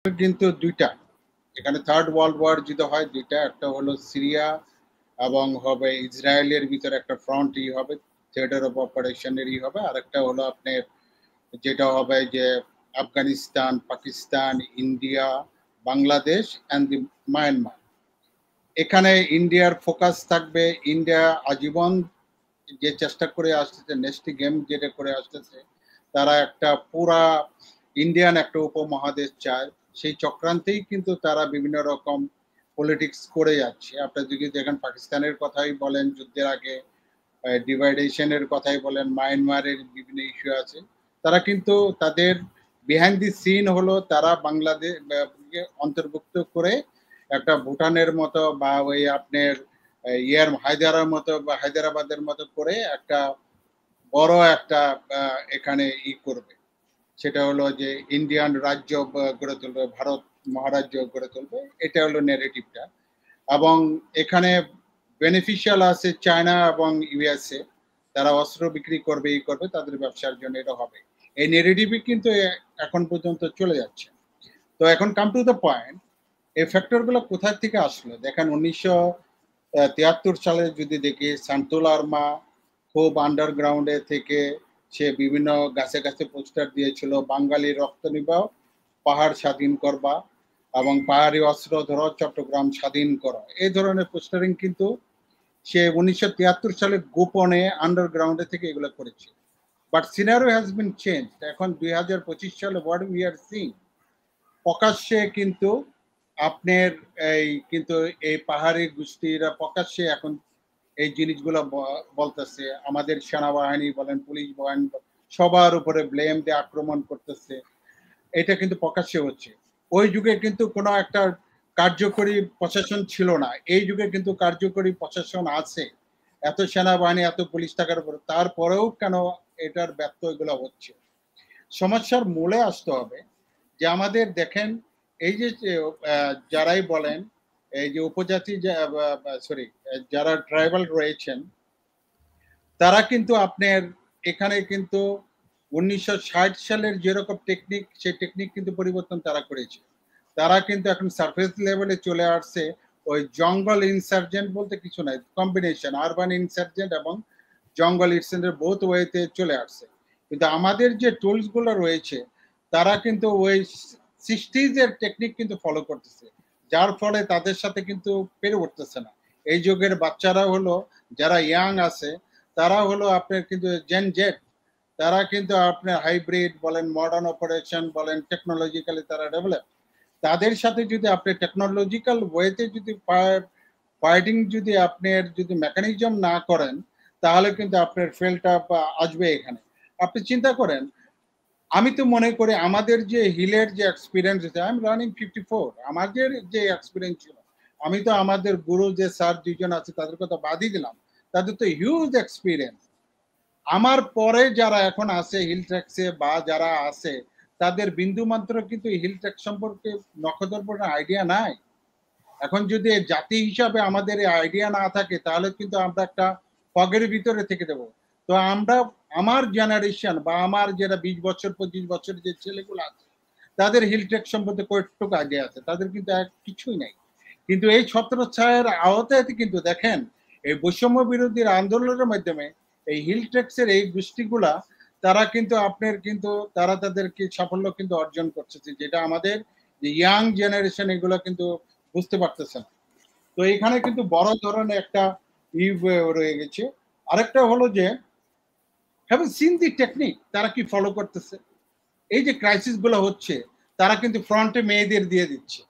কিন্তু দুইটা, এখানে থার্ড ওয়ার্ল্ড ওয়ার যদি হয় দুইটা, একটা হলো সিরিয়া এবং হবে ইসরায়েলের ভিতরে একটা ফ্রন্ট হবে, থিয়েটার অফ অপারেশনেরই হবে, আর একটা হলো আপনার যেটা হবে যে Afghanistan, Pakistan, India, Bangladesh and the Myanmar. এখানে ইন্ডিয়ার ফোকাস থাকবে। ইন্ডিয়া আজীবন যে চেষ্টা করে আসতেছে, নেক্সট গেম যেটা করে আসতেছে, তারা একটা পুরা ইন্ডিয়ান একটা উপমহাদেশ চায়। সেই চক্রান্তেই কিন্তু তারা বিভিন্ন রকম পলিটিক্স করে যাচ্ছে। আপনার যদি দেখেন পাকিস্তানের কথাই বলেন, যুদ্ধের আগে ডিভাইডেশনের কথাই বলেন, মায়ানমারের বিভিন্ন ইস্যু আছে। তারা কিন্তু তাদের বিহাইন্ড দি সিন হলো তারা বাংলাদেশ অন্তর্ভুক্ত করে একটা ভুটানের মতো বা ওই আপনার ইয়ার হায়দ্রাবাদের মতো করে একটা বড় একটা এখানে করবে। সেটা হলো যে ইন্ডিয়ান রাজ্য গড়ে তুলবে, ভারত মহারাজ্য গড়ে তুলবে। এটা হলো নেগেটিভটা। এবং এখানে বেনিফিশিয়াল আছে চায়না এবং ইউএসএ। তারা অস্ত্র বিক্রি করবে, করবে, তাদের ব্যবসার জন্য এটা হবে। এই নেগেটিভই কিন্তু এখন পর্যন্ত চলে যাচ্ছে। তো এখন কাম টু দ্য পয়েন্ট, এই ফ্যাক্টরগুলো কোথা থেকে আসলো? দেখেন 1973 সালে যদি দেখি, শান্তুল আর্মা খুব আন্ডারগ্রাউন্ডে থেকে সে বিভিন্ন গাছে গাছে পোস্টার দিয়েছিল, বাঙালি রক্ত নিবাও, পাহাড় স্বাধীন করবা এবং পাহাড়ি অস্ত্র ধরো, চট্টগ্রাম স্বাধীন করো। এই ধরনের পোস্টারিং কিন্তু সে 1973 সালে গোপনে আন্ডারগ্রাউন্ডে থেকে এগুলো করেছে। But scenario has been change. এখন 2025 সালে হোয়াট উই আর সিং, প্রকাশ্যে কিন্তু আপনার এই পাহাড়ি গোষ্ঠীরা প্রকাশ্যে এখন এই জিনিসগুলো বলতেছে। আমাদের সেনাবাহিনী বলেন, পুলিশ বাহিনী সবার উপরে ব্লেম দিয়ে আক্রমণ করতেছে। এটা কিন্তু প্রকাশ্যে হচ্ছে। ওই যুগে কিন্তু কোনো একটা কার্যকরী প্রশাসন ছিল না। এই যুগে কিন্তু কার্যকরী প্রশাসন আছে। এত সেনাবাহিনী, এত পুলিশ থাকার পর, তারপরেও কেন এটার ব্যর্থ এগুলো হচ্ছে? সমস্যার মূলে আসতে হবে যে আমাদের দেখেন, এই যে যারাই বলেন, এই যে উপজাতি, সরি, যারা ট্রাইবাল রয়েছেন, তারা কিন্তু আপনার এখানে কিন্তু 1960 সালের যেরকম টেকনিক, সেই টেকনিক কিন্তু পরিবর্তন তারা করেছে। তারা কিন্তু এখন সারফেস লেভেলে চলে আসছে। ওই জঙ্গল ইনসার্জেন্ট বলতে কিছু নাই, কম্বিনেশন আরবান ইনসার্জেন্ট এবং জঙ্গল ইনসার্জেন্ট বোথ ওয়েতে চলে আসছে। কিন্তু আমাদের যে টুলস গুলো রয়েছে, তারা কিন্তু ওই 60s টেকনিক কিন্তু ফলো করতেছে, যার ফলে তাদের সাথে কিন্তু পেরে উঠতেছে না। এই যুগের বাচ্চারা হলো, যারা ইয়াং আছে, তারা হলো আপনার কিন্তু জেন জেড। তারা কিন্তু আপনার হাইব্রিড বলেন, মডার্ন অপারেশন বলেন, টেকনোলজিক্যালি তারা ডেভেলপ। তাদের সাথে যদি আপনি টেকনোলজিক্যাল ওয়েতে যদি ফাইটিং যদি আপনার যদি মেকানিজম না করেন, তাহলে কিন্তু আপনার ফেলটা আসবে এখানে। আপনি চিন্তা করেন, আমি তো মনে করি আমাদের যে হিলের যে এক্সপিরিয়েন্স আছে, আই এম রানিং 54, আমাদের যে এক্সপিরিয়েন্স ছিল, আমি তো আমাদের গুরু যে স্যার দুইজন আছে তাদের কথা বাদই দিলাম, তাদের তো হিউজ এক্সপিরিয়েন্স। আমার পরে যারা এখন আছে হিল ট্র্যাক্সে বা যারা আছে, তাদের বিন্দু মাত্র কিন্তু হিল ট্র্যাক সম্পর্কে নখদর্পণের আইডিয়া নাই। এখন যদি জাতি হিসাবে আমাদের এই আইডিয়া না থাকে, তাহলে কিন্তু আমরা একটা ফগের ভিতরে থেকে দেবো। তো আমরা, আমার জেনারেশন বা আমার যারা 20 বছর 25 বছর যে ছেলেগুলো আছে, তাদের হিল ট্র্যাক সম্পর্কে কয়েকটুকু আইডিয়া আছে, তাদের কিন্তু কিছুই নাই। কিন্তু এই ছত্রছায়ার আওতায় কিন্তু দেখেন, এই বৈষম্য বিরোধী আন্দোলনের মাধ্যমে এই হিল ট্র্যাক্সের এই গোষ্ঠীগুলা, তারা কিন্তু আপনার কিন্তু তারা তাদেরকে সাফল্য কিন্তু অর্জন করতেছে, যেটা আমাদের যে ইয়াং জেনারেশন এগুলো কিন্তু বুঝতে পারতেছে না। তো এখানে কিন্তু বড় ধরনের একটা রয়ে গেছে। আরেকটা হলো যে হ্যাভ সিন দি টেকনিক, তারা কি ফলো করতেছে? এই যে ক্রাইসিস গুলো হচ্ছে, তারা কিন্তু ফ্রন্টে মেয়েদের দিয়ে দিচ্ছে,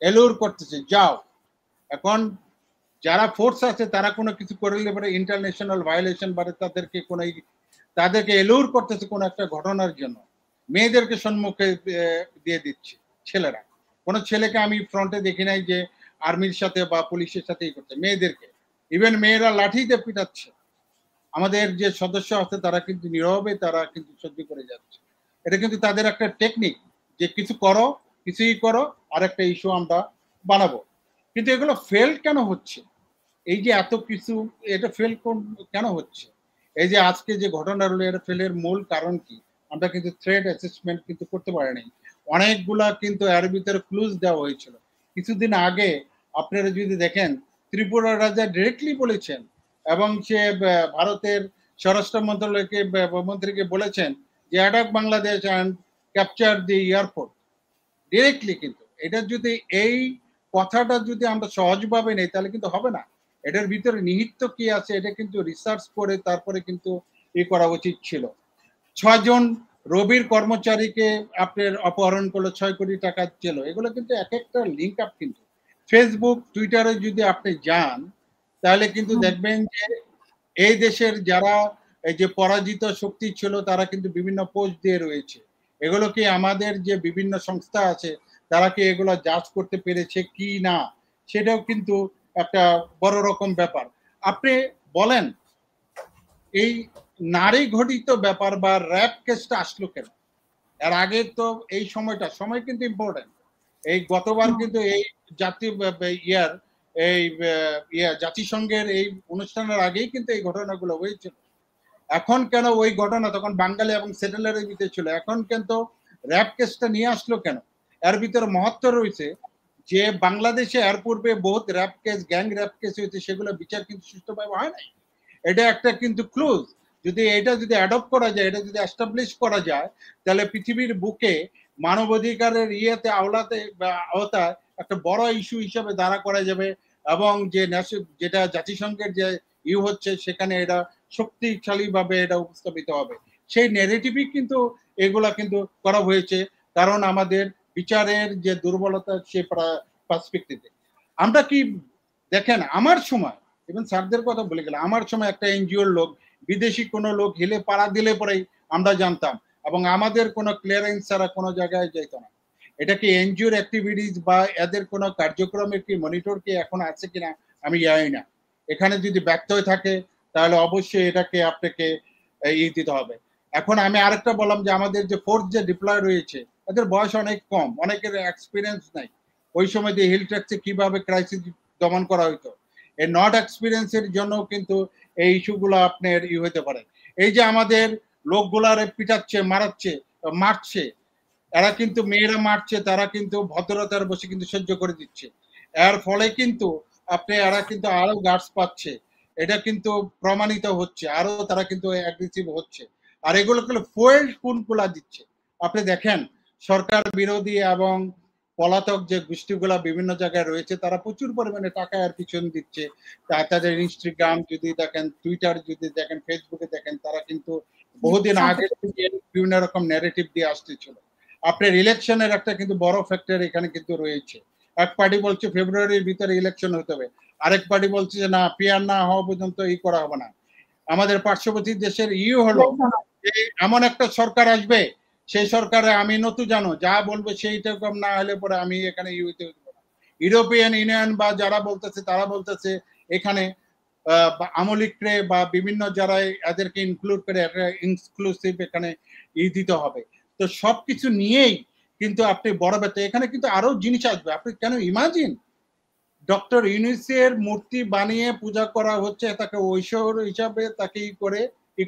এলোর করতেছে, যাও। এখন যারা ফোর্স আছে, তারা কোনো কিছু করলে পরে ইন্টারন্যাশনাল ভায়োলেশন বাড়ে, তাদেরকে এলোর করতেছে কোনো একটা ঘটনার জন্য, মেয়েদেরকে সম্মুখে দিয়ে দিচ্ছে ছেলেরা। কোনো ছেলেকে আমি ফ্রন্টে দেখি নাই যে আর্মির সাথে বা পুলিশের সাথেই করছে, মেয়েদেরকে। ইভেন মেয়েরা লাঠিতে পিটাচ্ছে। আমাদের যে সদস্য আছে, তারা কিন্তু নীরবে তারা কিন্তু সহ্য করে যাচ্ছে। এটা কিন্তু তাদের একটা টেকনিক, যে কিছু করো, কিছুই করো, আর একটা ইস্যু আমরা বানাবো। কিন্তু এগুলো ফেল কেন হচ্ছে? এই যে এত কিছু, এটা ফেল কেন হচ্ছে? এই যে আজকে যে ঘটনা হলো, এটা ফেলের মূল কারণ কি? আমরা কিন্তু থ্রেট অ্যাসেসমেন্ট কিন্তু করতে পারি নাই। অনেকগুলা কিন্তু এর ভিতরে ক্লুজ দেওয়া হয়েছিল। কিছুদিন আগে আপনারা যদি দেখেন ত্রিপুরা রাজা ডিরেক্টলি বলেছেন এবং সে ভারতের স্বরাষ্ট্র মন্ত্রণালয়কে মন্ত্রীকে বলেছেন যে attack Bangladesh and capture the airport directly. কিন্তু এটা যদি এই কথাটা যদি আমরা সহজভাবে নেই তাহলে কিন্তু হবে না। এটার ভিতরে নিহিত কি আছে এটা কিন্তু রিসার্চ করে তারপরে কিন্তু করা উচিত ছিল। 6 জন রবির কর্মচারীকে আপনার অপহরণ করলো, 6 কোটি টাকা ছিল। এগুলো কিন্তু এক একটা লিঙ্ক আপ কিন্তু ফেসবুক টুইটারে যদি আপনি যান তাহলে কিন্তু দেখবেন যে এই দেশের যারা এই যে পরাজিত শক্তি ছিল তারা কিন্তু বিভিন্ন পোস্ট দিয়ে রয়েছে। এগুলো কি আমাদের যে বিভিন্ন সংস্থা আছে তারা কি এগুলো জাজ করতে পেরেছে কি না সেটাও কিন্তু একটা বড় রকম ব্যাপার। আপনি বলেন এই নারী ঘটিত ব্যাপার বা র্যাপ কেসটা আসলো কেন? এর আগে তো এই সময় কিন্তু ইম্পর্টেন্ট। এই গতবার কিন্তু এই জাতীয় ইয়ার এই জাতিসংঘের এই অনুষ্ঠানের আগেই কিন্তু এই ঘটনাগুলো হয়েছিল। এখন কেন ওই ঘটনা তখন বাঙালি এবং সেটেলারের ভিতরে ছিল, এখন কিন্তু র্যাপ কেসটা নিয়ে আসলো কেন? এর ভিতরে মহত্ব রয়েছে যে বাংলাদেশে এর পূর্বে বহুত rape case, gang rape case হয়েছে, সেগুলো বিচার কিন্তু সুষ্ঠুভাবে হয় নাই। এটা একটা কিন্তু ক্লুজ। যদি এটা যদি অ্যাডপ্ট করা যায়, এটা যদি এস্টাবলিশ করা যায়, তাহলে পৃথিবীর বুকে মানবাধিকারের ইয়েতে আওলাতে বা আওতায় একটা বড় ইস্যু হিসাবে দাঁড়া করা যাবে এবং যে যেটা জাতিসংঘের যে হচ্ছে সেখানে এটা শক্তিশালীভাবে এটা উপস্থাপিত হবে। সেই নেগেটিভই কিন্তু এগুলা কিন্তু করা হয়েছে, কারণ আমাদের বিচারের যে দুর্বলতা সে পার্সপেক্টিভে আমরা কি দেখেন আমার সময় ইভেন স্যারদের কথা বলে গেলে আমার সময় একটা এনজিওর লোক বিদেশি কোনো লোক হিলে পাড়া দিলে পরেই আমরা জানতাম এবং আমাদের কোনো ক্লিয়ারেন্স ছাড়া কোনো জায়গায় যেত না। এটা কি এনজিওর অ্যাক্টিভিটিস বা এদের কোনো কার্যক্রমের কি মনিটর কি এখন আছে কিনা আমি জানি না। এখানে যদি ব্যর্থ হয়ে থাকে তাহলে অবশ্যই এটাকে আপনাকে দিতে হবে। এখন আমি আরেকটা বললাম যে আমাদের যে ফোর্স যে ডিপ্লয় রয়েছে এদের বয়স অনেক কম, অনেকের এক্সপিরিয়েন্স নাই। ওই সময় যে হিল ট্যাক্সে কিভাবে ক্রাইসিস দমন করা হইতো, এই নট এক্সপিরিয়েন্সের জন্য কিন্তু এই ইস্যুগুলো আপনার হইতে পারে। এই যে আমাদের লোকগুলারে পিটাচ্ছে, মারছে, এরা কিন্তু মেয়েরা মারছে, তারা কিন্তু ভদ্রতার বসে কিন্তু সহ্য করে দিচ্ছে। এর ফলে কিন্তু আপনি এরা কিন্তু আরো গার্ডস পাচ্ছে, এটা কিন্তু প্রমাণিত হচ্ছে, আরো তারা কিন্তু অ্যাগ্রেসিভ হচ্ছে। আর এগুলো ফুয়েল কোনগুলা দিচ্ছে আপনি দেখেন, সরকার বিরোধী এবং পলাতক যে গোষ্ঠীগুলা বিভিন্ন জায়গায় রয়েছে তারা প্রচুর পরিমাণে টাকা এর পিছন দিচ্ছে। তাদের ইনস্টাগ্রাম যদি দেখেন, টুইটার যদি দেখেন, ফেসবুকে দেখেন, তারা কিন্তু বহুদিন আগে থেকে বিভিন্ন রকম ন্যারেটিভ দিয়ে আসতেছিল। আপনার ইলেকশনের একটা কিন্তু বড় ফ্যাক্টর এখানে কিন্তু রয়েছে। এক পার্টি বলছে ফেব্রুয়ারির ভিতরে ইলেকশন হতে হবে, আরেক পার্টি বলছে যে না, পিআর না হওয়া পর্যন্ত করা হবে না। আমাদের পার্শ্ববর্তী দেশের হলো এমন একটা সরকার আসবে, সেই সরকারে আমি নতুন জানো যা বলবে সেইটা কম না হলে পরে আমি এখানে হইতে দেবো না। ইউরোপিয়ান ইউনিয়ন বা যারা বলতেছে তারা বলতেছে এখানে আমলিকরে বা বিভিন্ন যারা এদেরকে ইনক্লুড করে একটা ইনক্লুসিভ এখানে দিতে হবে। তো সবকিছু নিয়েই কিন্তু আপনি বড় ব্যক্তি, এখানে কিন্তু আরো জিনিস আসবে। আপনি কেন ইমাজিন ডক্টর ইউনুসের মূর্তি বানিয়ে পূজা করা হচ্ছে, তাকে ঐশ্বর হিসাবে তাকে করে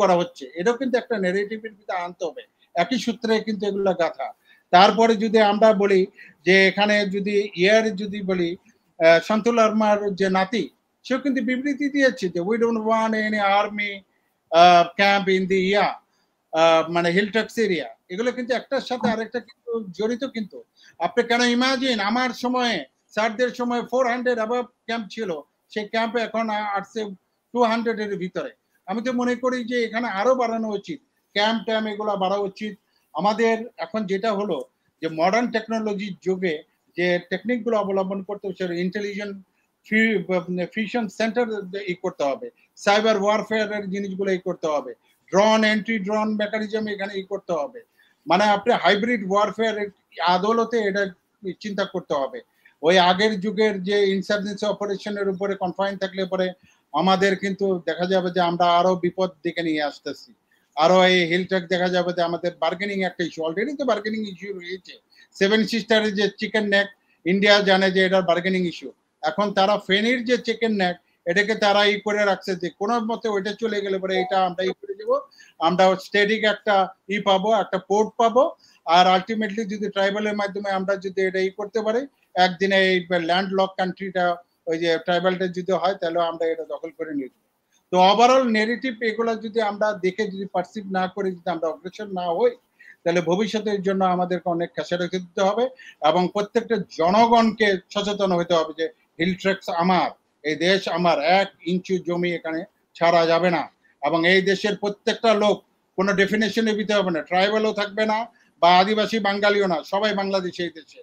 করা হচ্ছে, এটাও কিন্তু একটা নেগেটিভের ভিতরে আনতে হবে। একই সূত্রে কিন্তু এগুলো গাথা। তারপরে যদি আমরা বলি যে এখানে যদি যদি বলি শান্তুল আর্মার যে নাতি, সেও কিন্তু বিবৃতি দিয়েছে যে we don't want any army camp in the মানে হিলটক্স এরিয়া। এগুলো কিন্তু একটার সাথে আরেকটা কিন্তু জড়িত। কিন্তু আপনি কেন ইমাজিন আমার সময়ে, স্যারদের সময় 400 অ্যাবাভ ক্যাম্প ছিল, সেই ক্যাম্পে এখন আসছে 200 এর ভিতরে। আমি তো মনে করি যে এখানে আরো বাড়ানো উচিত, ক্যাম্প ট্যাম্প এগুলো বাড়া উচিত। আমাদের এখন যেটা হলো যে মডার্ন টেকনোলজির যুগে যে টেকনিকগুলো অবলম্বন করতে হবে, ইন্টেলিজেন্ট ফিউশন সেন্টার করতে হবে, সাইবার ওয়ারফেয়ারের জিনিসগুলো করতে হবে, ড্রোন এন্ট্রি ড্রোন মেকানিজম এখানে করতে হবে। মানে আপনি হাইব্রিড ওয়ারফেয়ার আদলতে এটা চিন্তা করতে হবে। ওই আগের যুগের যে ইনসার্জেন্সি অপারেশনের উপরে কনফাইন থাকলে পরে আমাদের কিন্তু দেখা যাবে যে আমরা আরো বিপদ দিকে নিয়ে আসতেছি। আরো এই হিলট্যাক দেখা যাবে যে আমাদের বার্গেনিং একটা ইস্যু, অলরেডি তো বার্গেনিং ইস্যু রয়েছে। সেভেন সিস্টারের যে চিকেন নেক, ইন্ডিয়া জানে যে এটা বার্গেনিং ইস্যু। এখন তারা ফেনীর যে চিকেন নেক এটাকে তারা করে রাখছে যে কোনো মতে ওইটা চলে গেলে পরে এটা আমরা করে দেবো, আমরা স্টেটিক একটা পাবো, একটা পোর্ট পাবো, আর আলটিমেটলি যদি ট্রাইবালের মাধ্যমে আমরা যদি এটা করতে পারি, একদিনে এই ল্যান্ড লক কান্ট্রিটা ওই যে ট্রাইবালটা যদি হয় তাহলে আমরা এটা দখল করে নিয়ে যাবো। তো ওভারঅল নেগেটিভ এগুলো যদি আমরা দেখে যদি পারসিভ না করে যদি আমরা অগ্রসর না হই, তাহলে ভবিষ্যতের জন্য আমাদেরকে অনেক খেসারত দিতে হবে এবং প্রত্যেকটা জনগণকে সচেতন হতে হবে যে হিল ট্রেক্স আমার, এই দেশ আমার, 1 ইঞ্চি জমি এখানে ছাড়া যাবে না। এবং এই দেশের প্রত্যেকটা লোক কোনো ডেফিনেশনে দিতে হবে না, ট্রাইবালও থাকবে না বা আদিবাসী বাঙালিও না, সবাই বাংলাদেশি এই দেশে।